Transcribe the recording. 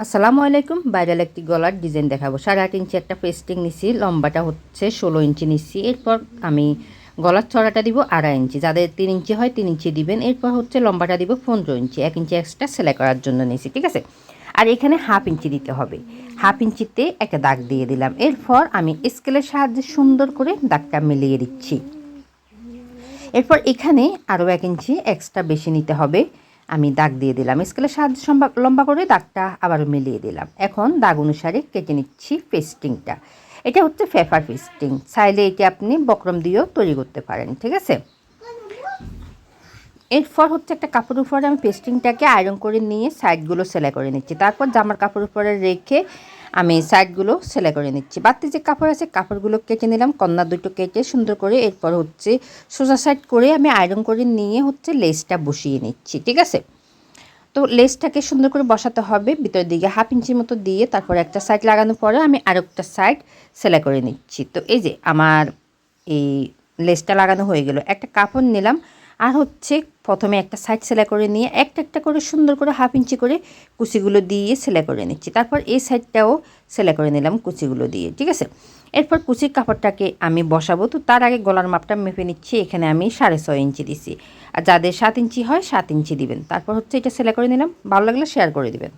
আসসালামু আলাইকুম। ভাইরাল একটি গলার ডিজাইন দেখাবো। 8.5 ইঞ্চি একটা পেস্টিং নিছি, লম্বাটা হচ্ছে 16 ইঞ্চি নিচ্ছি। এরপর আমি গলার চড়াটা দিব 2.5 ইঞ্চি, যাদের 3 ইঞ্চি হয় 3 ইঞ্চি দিবেন। এরপর হচ্ছে লম্বাটা দিব 15 ইঞ্চি, 1 ইঞ্চি এক্সট্রা সেলাই করার জন্য নিছি, ঠিক আছে। আর এখানে হাফ ইঞ্চি দিতে হবে, হাফ ইঞ্চিতে একটা দাগ দিয়ে দিলাম। এরপর আমি স্কেলের সাহায্যে সুন্দর করে দাগটা মিলিয়ে দিচ্ছি। এরপর এখানে আরও 1 ইঞ্চি এক্সট্রা বেশি নিতে হবে, আমি দাগ দিয়ে দিলাম। স্কেলের সাহায্যে লম্বা করে দাগটা আবারও মিলিয়ে দিলাম। এখন দাগ অনুসারে কেটে নিচ্ছি পেস্টিংটা। এটা হচ্ছে পেপার পেস্টিং, চাইলে এটি আপনি বক্রম দিয়েও তৈরি করতে পারেন, ঠিক আছে। এরপর হচ্ছে একটা কাপড়ের উপরে আমি পেস্টিংটাকে আয়রন করে নিয়ে সাইডগুলো সেলাই করে নিচ্ছি। তারপর জামার কাপড়ের উপরে রেখে আমি সাইডগুলো সেলাই করে নিচ্ছি। বাড়তি যে কাপড় আছে কাপড়গুলো কেটে নিলাম, কর্নার দুটো কেটে সুন্দর করে। এরপর হচ্ছে সোজা সাইড করে আমি আয়রন করে নিয়ে হচ্ছে লেসটা বসিয়ে নিচ্ছি, ঠিক আছে। তো লেসটাকে সুন্দর করে বসাতে হবে ভিতরের দিকে হাফ ইঞ্চির মতো দিয়ে। তারপর একটা সাইড লাগানোর পরে আমি আরেকটা সাইড সেলাই করে নিচ্ছি। তো এই যে আমার এই লেসটা লাগানো হয়ে গেল। একটা কাপড় নিলাম, আর হচ্ছে প্রথমে একটা সাইড সেলাই করে নিয়ে একটা একটা করে সুন্দর করে হাফ ইঞ্চি করে কুচিগুলো দিয়ে সেলাই করে নিচ্ছি। তারপর এই সাইডটাও সেলাই করে নিলাম কুচিগুলো দিয়ে, ঠিক আছে। এরপর কুচির কাপড়টাকে আমি বসাবো। তো তার আগে গলার মাপটা মেপে নিচ্ছি। এখানে আমি 6.5 ইঞ্চি দিছি, আর যাদের 7 ইঞ্চি হয় 7 ইঞ্চি দিবেন। তারপর হচ্ছে এটা সেলাই করে নিলাম। ভালো লাগলে শেয়ার করে দিবেন।